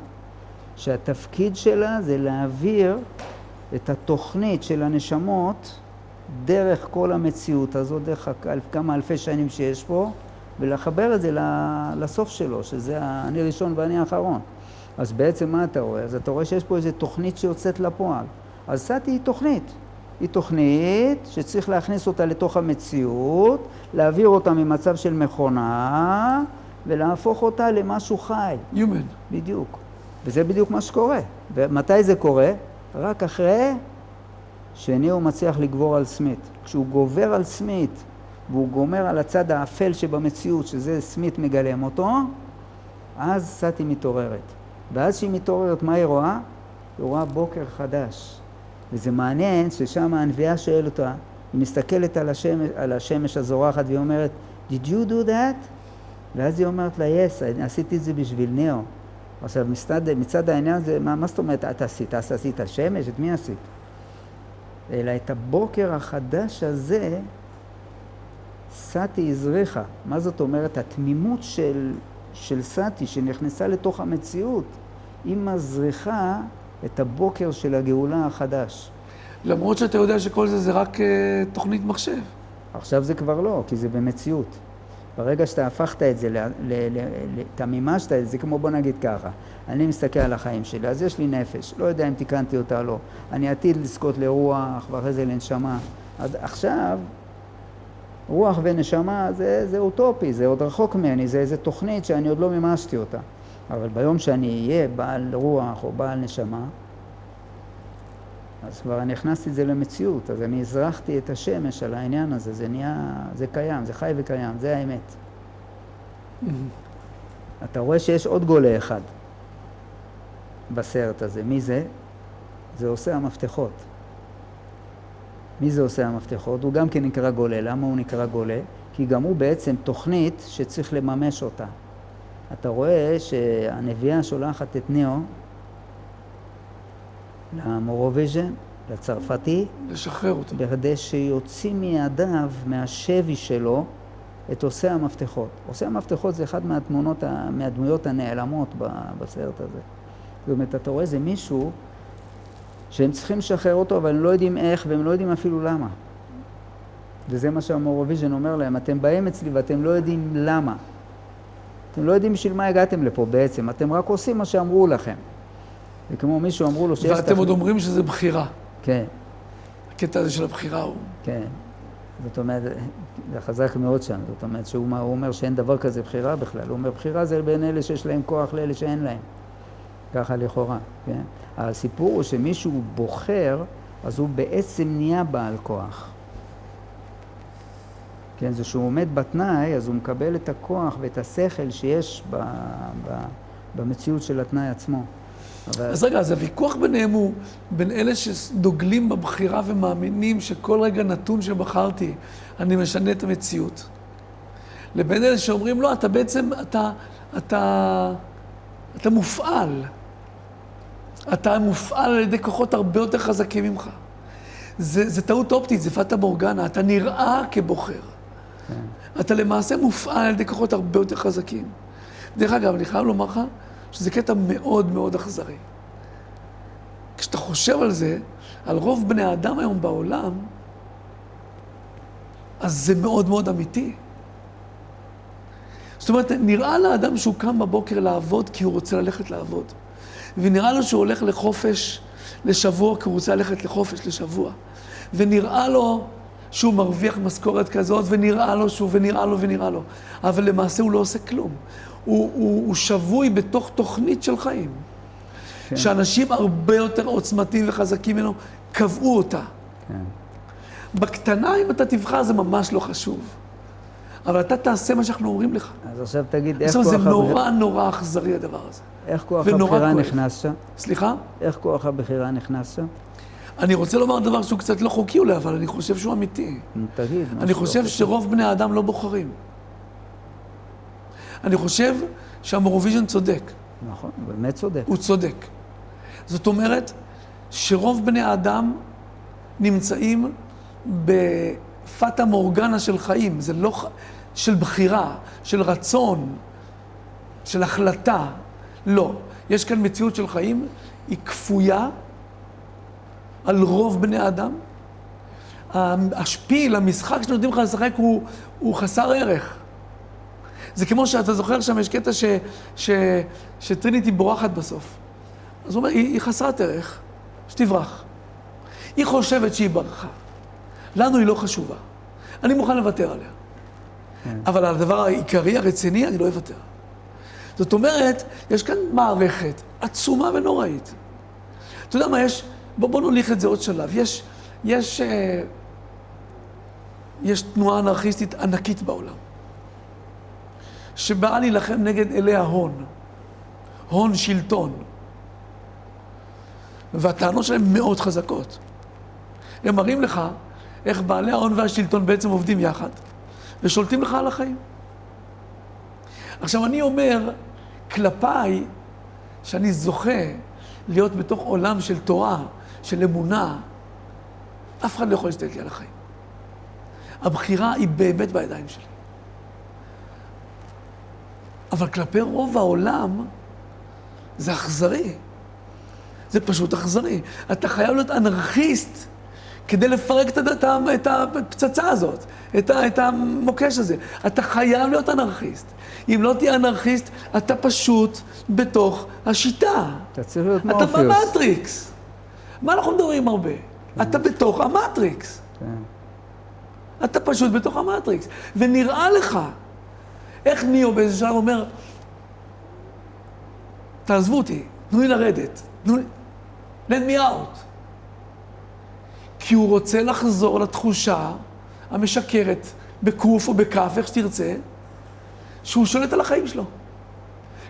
שהתפקיד שלה זה להעביר את התוכנית של הנשמות דרך כל המציאות הזאת, דרך כמה אלפי שנים שיש פה, ולחבר את זה לסוף שלו, שזה אני ראשון ואני האחרון. אז בעצם מה אתה רואה? אז אתה רואה שיש פה איזו תוכנית שיוצאת לפועל. אז סאטי היא תוכנית. היא תוכנית שצריך להכניס אותה לתוך המציאות, להעביר אותה ממצב של מכונה, ולהפוך אותה למשהו חי. Human. בדיוק. וזה בדיוק מה שקורה. ומתי זה קורה? רק אחרי שניאו מצליח לגבור על סמית. כשהוא גובר על סמית, והוא גומר על הצד האפל שבמציאות, שזה סמית מגלם אותו, אז סאטי מתעוררת. ואז שהיא מתעוררת, מה היא רואה? היא רואה בוקר חדש. וזה מעניין ששם הנביאה שואלת אותה, היא מסתכלת על השמש הזורחת והיא אומרת, Did you do that? ואז היא אומרת לה, yes, עשיתי את זה בשביל ניאו. עכשיו, מצד העניין זה, מה זאת אומרת, את עשית השמש? את מי עשית? אלא את הבוקר החדש הזה, סאטי הזריחה. מה זאת אומרת? התמימות של סאטי שנכנסה לתוך המציאות, היא מזריחה את הבוקר של הגאולה החדש. למרות שאתה יודע שכל זה רק תוכנית מחשב. עכשיו זה כבר לא, כי זה במציאות. ברגע שאתה הפכת את זה, אתה מימשת את זה, כמו בוא נגיד ככה, אני מסתכל על החיים שלי, אז יש לי נפש, לא יודע אם תיקנתי אותה או לא. אני עתיד לזכות לרוח ואחרי זה לנשמה. עכשיו, רוח ונשמה זה אוטופי, זה עוד רחוק ממני, זה איזו תוכנית שאני עוד לא מימשתי אותה. אבל ביום שאני אהיה בעל רוח או בעל נשמה, אז כבר אני הכנסתי את זה למציאות, אז אני הזרחתי את השמש על העניין הזה, זה נהיה, זה קיים, זה חי וקיים, זה האמת. אתה רואה שיש עוד גולה אחד בסרט הזה, מי זה? זה עושה המפתחות. מי זה עושה המפתחות? הוא גם כן נקרא גולה. למה הוא נקרא גולה? כי גם הוא בעצם תוכנית שצריך לממש אותה. אתה רואה שהנביאה שולחת את ניאו למורוויז'ן, לצרפתי, לשחרר אותו. בכדי שיוציא מידיו, מהשבי שלו, את עושה המפתחות. עושה המפתחות זה אחד מהדמויות הנעלמות בסרט הזה. זאת אומרת, אתה רואה, זה מישהו שהם צריכים לשחרר אותו, אבל הם לא יודעים איך, והם לא יודעים אפילו למה. וזה מה שהמורוויז'ן אומר להם, אתם באים אצלי ואתם לא יודעים למה. אתם לא יודעים בשביל מה הגעתם לפה בעצם, אתם רק עושים מה שאמרו לכם. וכמו מישהו אמרו לו שיש... ואתם עוד אומרים שזה בחירה. כן. הקטע הזה של הבחירה הוא... כן. זאת אומרת, זה חזק מאוד שם, זאת אומרת שהוא אומר שאין דבר כזה בחירה בכלל. הוא אומר, בחירה זה בין אלה שיש להם כוח לאלה שאין להם. ככה לכאורה, כן? הסיפור הוא שמישהו בוחר, אז הוא בעצם נהיה בעל כוח. כן, זה שהוא עומד בתנאי, אז הוא מקבל את הכוח ואת השכל שיש במציאות של התנאי עצמו. אז רגע, אז הוויכוח ביניהם הוא בין אלה שדוגלים בבחירה ומאמינים שכל רגע נתון שבחרתי, אני משנה את המציאות. לבין אלה שאומרים, לא, אתה בעצם, אתה מופעל. אתה מופעל על ידי כוחות הרבה יותר חזקים ממך. זה טעות אופטית, זה פטה מורגנה, אתה נראה כבוחר. אתה למעשה מופעל על ידי כוחות הרבה יותר חזקים. דרך אגב, אני חייב לומר לך שזה קטע מאוד מאוד אכזרי. כשאתה חושב על זה, על רוב בני האדם היום בעולם, אז זה מאוד מאוד אמיתי. זאת אומרת, נראה לאדם שהוא קם בבוקר לעבוד כי הוא רוצה ללכת לעבוד. ונראה לו שהוא הולך לחופש לשבוע כי הוא רוצה ללכת לחופש לשבוע. ונראה לו שהוא מרוויח משכורת כזאת, ונראה לו ונראה לו. אבל למעשה הוא לא עושה כלום. הוא שבוי בתוך תוכנית של חיים. כן. שאנשים הרבה יותר עוצמתיים וחזקים ממנו קבעו אותה. כן. בקטנה, אם אתה תבחר, זה ממש לא חשוב. אבל אתה תעשה מה שאנחנו אומרים לך. אז עכשיו תגיד, איך כוח הבחירה... זה נורא נורא אכזרי הדבר הזה. איך כוח הבחירה נכנס שם? סליחה? איך כוח הבחירה נכנס שם? אני רוצה לומר דבר שהוא קצת לא חוקי אולי, אבל אני חושב שהוא אמיתי. תגיד. אני חושב שרוב בני האדם לא בוחרים. אני חושב שהמורוויז'ן צודק. נכון, באמת צודק. הוא צודק. זאת אומרת שרוב בני האדם נמצאים בפטה מורגנה של חיים. זה לא של בחירה, של רצון, של החלטה. לא. יש כאן מציאות של חיים, היא כפויה על רוב בני האדם. השפיל, המשחק שנותנים לך לשחק הוא חסר ערך. זה כמו שאתה זוכר שם, יש קטע שטריניטי בורחת בסוף. אז הוא אומר, היא חסרת ערך, שתברח. היא חושבת שהיא ברחה. לנו היא לא חשובה. אני מוכן לוותר עליה. אבל על הדבר העיקרי, הרציני, אני לא אוותר. זאת אומרת, יש כאן מערכת עצומה ונוראית. אתה יודע מה יש? בוא נוליך את זה עוד שלב. יש תנועה אנרכיסטית ענקית בעולם. שבאה להילחם נגד אלי ההון. הון שלטון. והטענות שלהם מאוד חזקות. הם מראים לך איך בעלי ההון והשלטון בעצם עובדים יחד, ושולטים לך על החיים. עכשיו אני אומר, כלפיי, שאני זוכה להיות בתוך עולם של תורה, של אמונה, אף אחד לא יכול להשתלט לי על החיים. הבחירה היא באמת בידיים שלי. אבל כלפי רוב העולם, זה אכזרי. זה פשוט אכזרי. אתה חייב להיות אנרכיסט כדי לפרק את הפצצה הזאת, את המוקש הזה. אתה חייב להיות אנרכיסט. אם לא תהיה אנרכיסט, אתה פשוט בתוך השיטה. אתה צריך להיות מורפיוס. אתה במטריקס. מה אנחנו מדברים הרבה? אתה בתוך המטריקס. אתה פשוט בתוך המטריקס. ונראה לך, איך ניאו באיזה שלב אומר, תעזבו אותי, תנו לי לרדת, let me out. כי הוא רוצה לחזור לתחושה המשקרת בקוף או בכף, איך שתרצה, שהוא שולט על החיים שלו.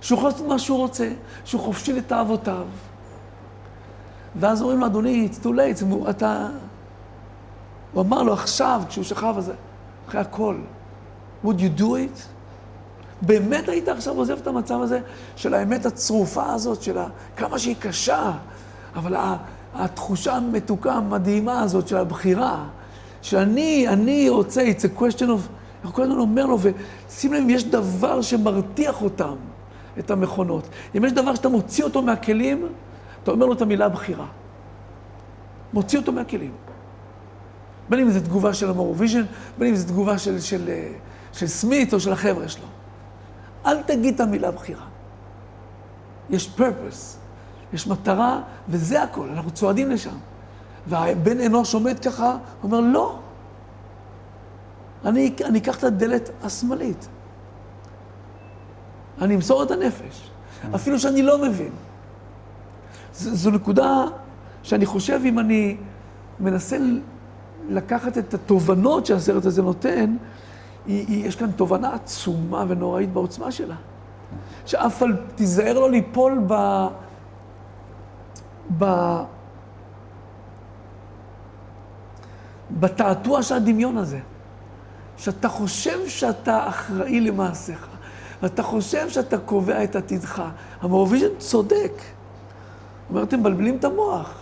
שהוא יכול לעשות מה שהוא רוצה, שהוא חופשי לתאוותיו. ואז אומרים לו, אדוני, it's too late, הוא אמר לו עכשיו, כשהוא שכב הזה, אחרי הכל, would you do it? באמת היית עכשיו עוזב את המצב הזה של האמת הצרופה הזאת, של כמה שהיא קשה, אבל התחושה המתוקה, המדהימה הזאת של הבחירה, שאני רוצה, it's a question of, איך כל הזמן אומר לו, ושים לב אם יש דבר שמרתיח אותם, את המכונות. אם יש דבר שאתה מוציא אותו מהכלים, אתה אומר לו את המילה בחירה. מוציא אותו מהכלים. בין אם זו תגובה של המורוויז'ן, בין אם זו תגובה של סמית או של החבר'ה שלו. אל תגיד את המילה בחירה. יש purpose, יש מטרה, וזה הכל, אנחנו צועדים לשם. והבן אנוש עומד ככה, אומר, לא. אני אקח את הדלת השמאלית. אני אמסור את הנפש. אפילו שאני לא מבין. זו נקודה שאני חושב, אם אני מנסה לקחת את התובנות שהסרט הזה נותן, יש כאן תובנה עצומה ונוראית בעוצמה שלה. שאף על תיזהר לו ליפול בתעתוע של הדמיון הזה. שאתה חושב שאתה אחראי למעשיך, ואתה חושב שאתה קובע את עתידך. המורוויז'ן צודק. הוא אומר, אתם מבלבלים את המוח.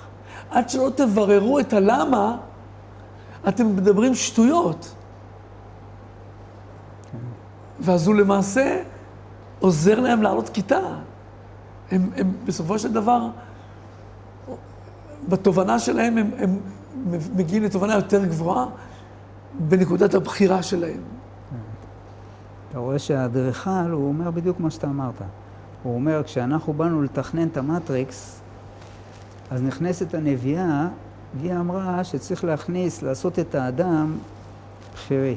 עד שלא תבררו את הלמה, אתם מדברים שטויות. ואז הוא למעשה עוזר להם לעלות כיתה. הם בסופו של דבר, בתובנה שלהם, הם מגיעים לתובנה יותר גבוהה, בנקודת הבחירה שלהם. אתה רואה שהאדריכל, הוא אומר בדיוק מה שאתה אמרת. הוא אומר, כשאנחנו באנו לתכנן את המטריקס, אז נכנסת הנביאה, והיא אמרה שצריך לעשות את האדם בחירי.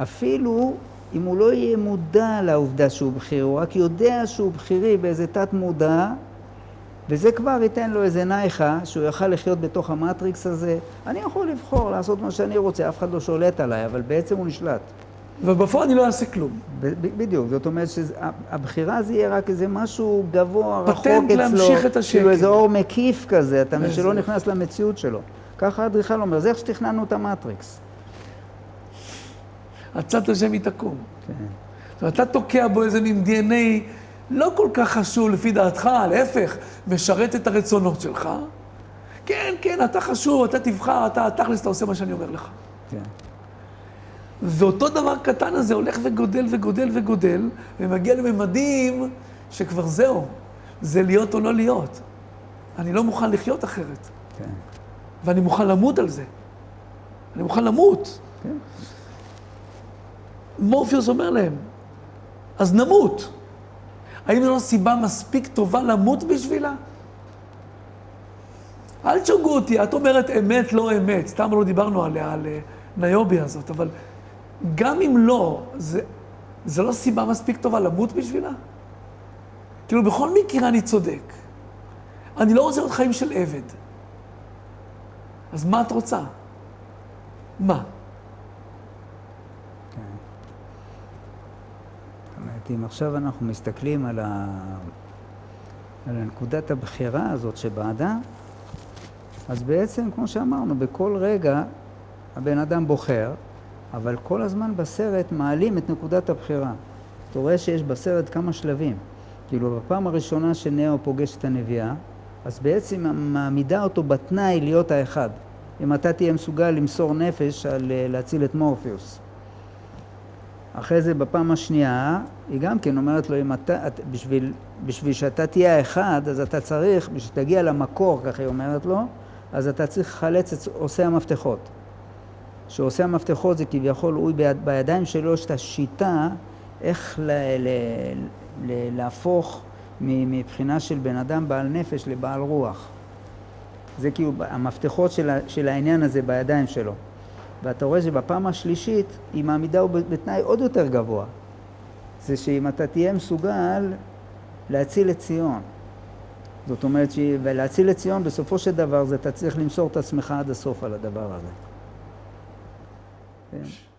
אפילו אם הוא לא יהיה מודע לעובדה שהוא בחירי, הוא רק יודע שהוא בחירי באיזה תת מודע, וזה כבר ייתן לו איזה נייחה שהוא יוכל לחיות בתוך המטריקס הזה. אני יכול לבחור לעשות מה שאני רוצה, אף אחד לא שולט עליי, אבל בעצם הוא נשלט. ובפועל אני לא אעשה כלום. בדיוק, זאת אומרת שהבחירה זה יהיה רק איזה משהו גבוה, רחוק אצלו. פטנט להמשיך את השקל. כאילו איזה אור מקיף כזה, אתה מבין שלא נכנס למציאות שלו. ככה האדריכל אומר, זה איך שתכננו את המטריקס. הצד השם יתקום. כן. זאת אומרת, אתה תוקע בו איזה מין DNA לא כל כך חשוב לפי דעתך, להפך, משרת את הרצונות שלך. כן, כן, אתה חשוב, אתה תבחר, אתה תכלס, אתה עושה מה שאני אומר לך. כן. ואותו דבר קטן הזה הולך וגודל וגודל וגודל, ומגיע לממדים שכבר זהו, זה להיות או לא להיות. אני לא מוכן לחיות אחרת. כן. ואני מוכן למות על זה. אני מוכן למות. כן. מורפיוס אומר להם, אז נמות. האם זו סיבה מספיק טובה למות בשבילה? אל תשוגעו אותי, את אומרת אמת, לא אמת. סתם לא דיברנו עליה, על ניובי הזאת, אבל גם אם לא, זה לא סיבה מספיק טובה למות בשבילה? כאילו, בכל מקרה אני צודק. אני לא רוצה להיות חיים של עבד. אז מה את רוצה? מה? אם עכשיו אנחנו מסתכלים על נקודת הבחירה הזאת שבאדם, אז בעצם, כמו שאמרנו, בכל רגע הבן אדם בוחר, אבל כל הזמן בסרט מעלים את נקודת הבחירה. אתה רואה שיש בסרט כמה שלבים. כאילו, בפעם הראשונה שנאו פוגש את הנביאה, אז בעצם מעמידה אותו בתנאי להיות האחד. אם אתה תהיה מסוגל למסור נפש על להציל את מורפיוס. אחרי זה, בפעם השנייה, היא גם כן אומרת לו, אם אתה, בשביל שאתה תהיה האחד, אז אתה צריך, בשביל שתגיע למקור, ככה היא אומרת לו, אז אתה צריך לחלץ את עושה המפתחות. שעושה המפתחות זה כביכול, הוא בידיים שלו יש את השיטה, איך להפוך מבחינה של בן אדם בעל נפש לבעל רוח. זה כאילו המפתחות של העניין הזה בידיים שלו. ואתה רואה שבפעם השלישית היא מעמידה הוא בתנאי עוד יותר גבוה. זה שאם אתה תהיה מסוגל להציל את ציון. זאת אומרת, ולהציל את ציון בסופו של דבר זה אתה צריך למסור את עצמך עד הסוף על הדבר הזה. כן.